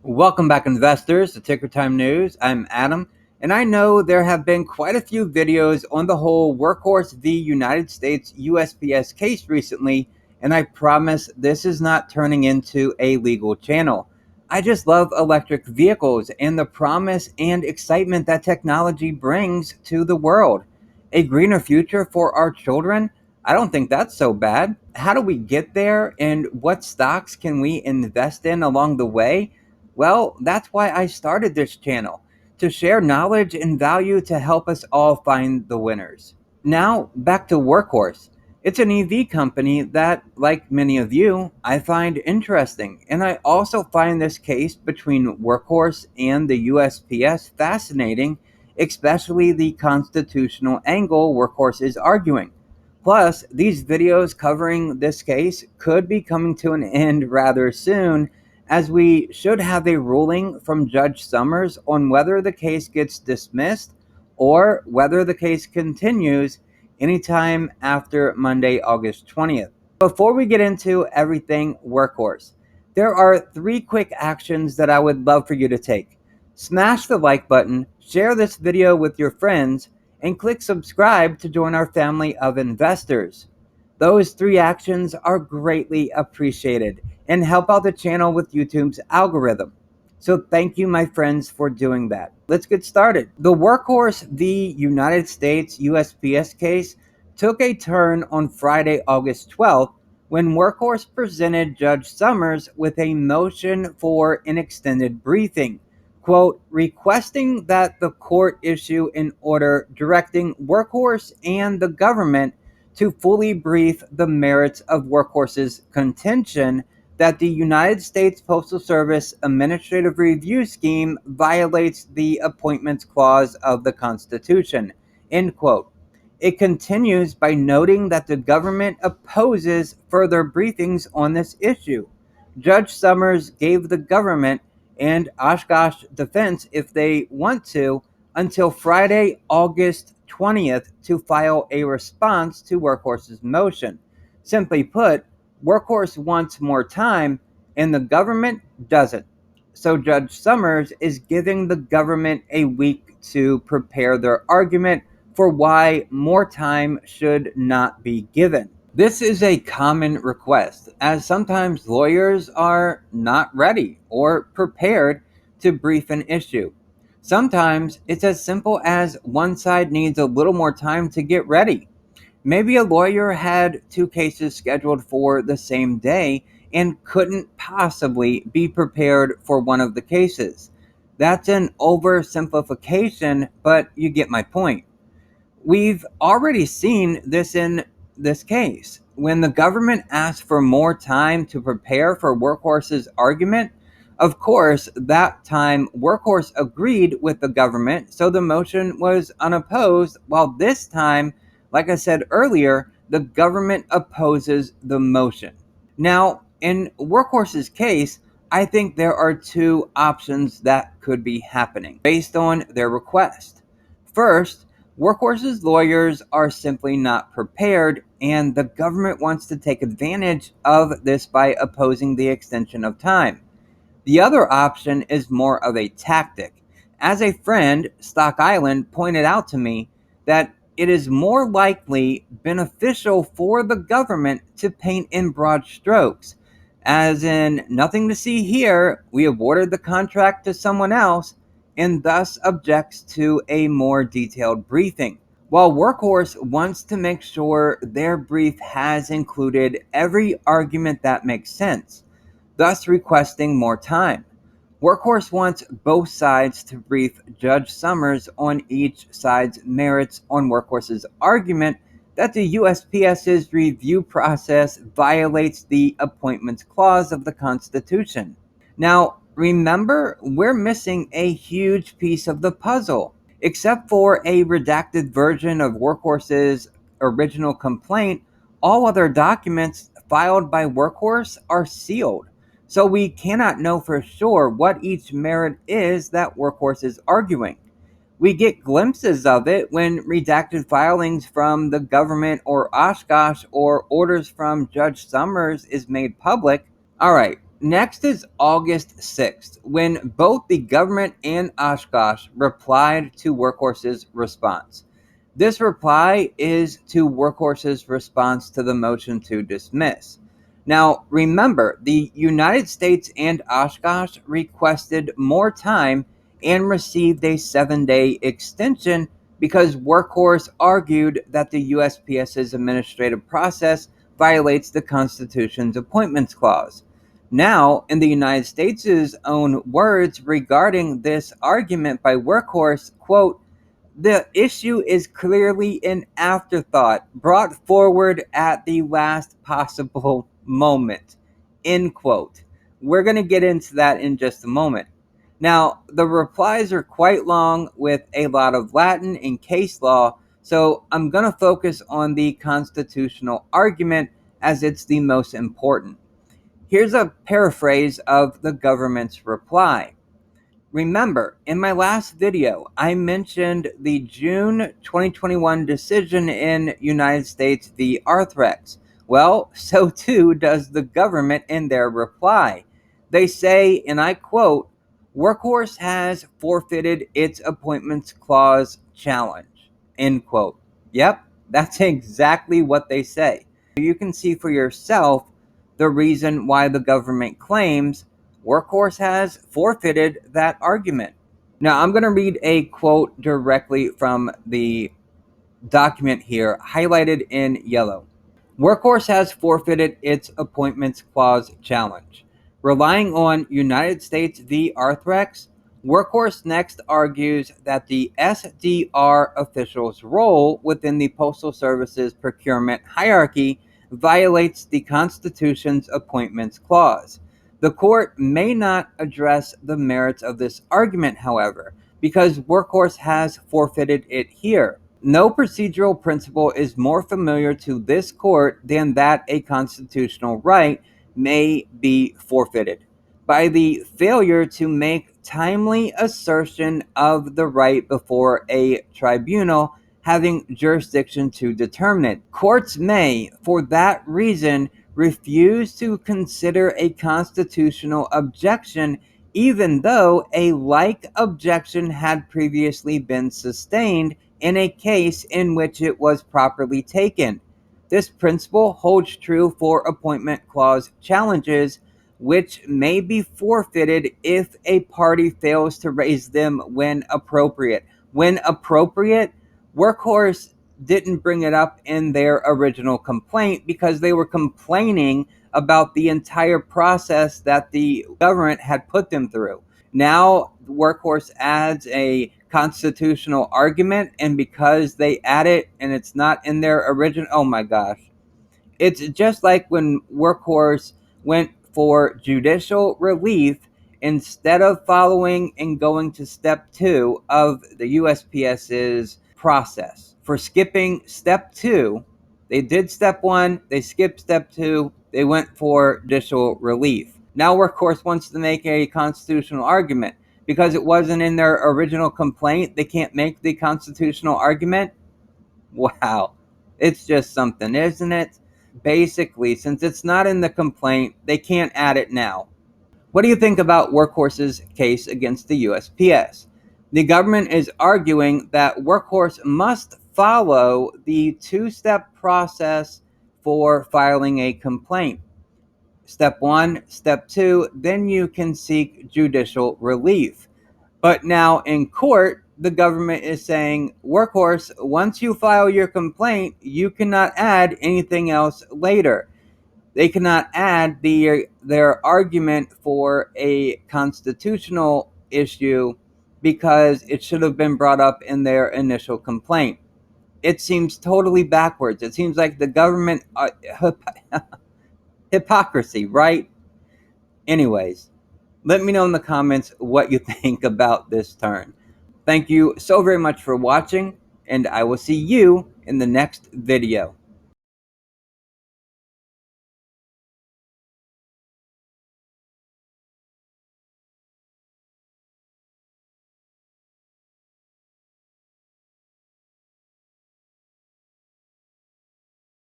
Welcome back, investors, to Ticker Time News. I'm Adam, and I know there have been quite a few videos on the whole Workhorse v. United States USPS case recently, and I promise this is not turning into a legal channel. I just love electric vehicles and the promise and excitement that technology brings to the world. A greener future for our children? I don't think that's so bad. How do we get there, and what stocks can we invest in along the way? Well, that's why I started this channel, to share knowledge and value to help us all find the winners. Now, back to Workhorse. It's an EV company that, like many of you, I find interesting, and I also find this case between Workhorse and the USPS fascinating, especially the constitutional angle Workhorse is arguing. Plus, these videos covering this case could be coming to an end rather soon, as we should have a ruling from Judge Summers on whether the case gets dismissed or whether the case continues anytime after Monday, August 20th. Before we get into everything Workhorse, there are 3 quick actions that I would love for you to take. Smash the like button, share this video with your friends, and click subscribe to join our family of investors. Those 3 actions are greatly appreciated and help out the channel with YouTube's algorithm. So thank you, my friends, for doing that. Let's get started. The Workhorse v. United States USPS case took a turn on Friday, August 12th, when Workhorse presented Judge Summers with a motion for an extended briefing, quote, requesting that the court issue an order directing Workhorse and the government to fully brief the merits of Workhorse's contention that the United States Postal Service Administrative Review Scheme violates the Appointments Clause of the Constitution, end quote. It continues by noting that the government opposes further briefings on this issue. Judge Summers gave the government and Oshkosh defense, if they want to, until Friday, August 20th to file a response to Workhorse's motion. Simply put, Workhorse wants more time and the government doesn't. So Judge Summers is giving the government a week to prepare their argument for why more time should not be given. This is a common request, as sometimes lawyers are not ready or prepared to brief an issue. Sometimes it's as simple as one side needs a little more time to get ready. Maybe a lawyer had 2 cases scheduled for the same day and couldn't possibly be prepared for one of the cases. That's an oversimplification, but you get my point. We've already seen this in this case. When the government asked for more time to prepare for Workhorse's argument, of course, that time Workhorse agreed with the government, so the motion was unopposed, while this time, like I said earlier, the government opposes the motion. Now, in Workhorse's case, I think there are 2 options that could be happening based on their request. First, Workhorse's lawyers are simply not prepared, and the government wants to take advantage of this by opposing the extension of time. The other option is more of a tactic. As a friend, Stock Island, pointed out to me that it is more likely beneficial for the government to paint in broad strokes, as in, nothing to see here, we awarded the contract to someone else, and thus objects to a more detailed briefing. While Workhorse wants to make sure their brief has included every argument that makes sense, thus requesting more time. Workhorse wants both sides to brief Judge Summers on each side's merits on Workhorse's argument that the USPS's review process violates the Appointments Clause of the Constitution. Now, remember, we're missing a huge piece of the puzzle. Except for a redacted version of Workhorse's original complaint, all other documents filed by Workhorse are sealed. So we cannot know for sure what each merit is that Workhorse is arguing. We get glimpses of it when redacted filings from the government or Oshkosh or orders from Judge Summers is made public. Alright, Next is August 6th, when both the government and Oshkosh replied to Workhorse's response. This reply is to Workhorse's response to the motion to dismiss. Now, remember, the United States and Oshkosh requested more time and received a 7-day extension because Workhorse argued that the USPS's administrative process violates the Constitution's Appointments Clause. Now, in the United States' own words regarding this argument by Workhorse, quote, the issue is clearly an afterthought brought forward at the last possible moment, end quote. We're going to get into that in just a moment. Now, the replies are quite long with a lot of Latin and case law, so I'm going to focus on the constitutional argument as it's the most important. Here's a paraphrase of the government's reply. Remember, in my last video, I mentioned the June 2021 decision in United States v. Arthrex. Well, so too does the government in their reply. They say, and I quote, Workhorse has forfeited its Appointments Clause challenge, end quote. Yep, that's exactly what they say. You can see for yourself the reason why the government claims Workhorse has forfeited that argument. Now, I'm going to read a quote directly from the document here, highlighted in yellow. Workhorse has forfeited its Appointments Clause challenge. Relying on United States v. Arthrex, Workhorse next argues that the SDR official's role within the Postal Service's procurement hierarchy violates the Constitution's Appointments Clause. The court may not address the merits of this argument, however, because Workhorse has forfeited it here. No procedural principle is more familiar to this court than that a constitutional right may be forfeited by the failure to make timely assertion of the right before a tribunal having jurisdiction to determine it. Courts may, for that reason, refuse to consider a constitutional objection even though a like objection had previously been sustained in a case in which it was properly taken. This principle holds true for Appointment Clause challenges, which may be forfeited if a party fails to raise them when appropriate. When appropriate, Workhorse didn't bring it up in their original complaint because they were complaining about the entire process that the government had put them through. Now, Workhorse adds a constitutional argument, and because they add it and it's not in their original, oh my gosh. It's just like when Workhorse went for judicial relief instead of following and going to step 2 of the USPS's process. For skipping step 2, they did step 1, they skipped step 2, they went for judicial relief. Now Workhorse wants to make a constitutional argument. Because it wasn't in their original complaint, they can't make the constitutional argument? Wow. It's just something, isn't it? Basically, since it's not in the complaint, they can't add it now. What do you think about Workhorse's case against the USPS? The government is arguing that Workhorse must follow the 2-step process for filing a complaint. Step 1, step 2, then you can seek judicial relief. But now in court, the government is saying, Workhorse, once you file your complaint, you cannot add anything else later. They cannot add their argument for a constitutional issue because it should have been brought up in their initial complaint. It seems totally backwards. It seems like the government hypocrisy, right? Anyways, let me know in the comments what you think about this turn. Thank you so very much for watching, and I will see you in the next video.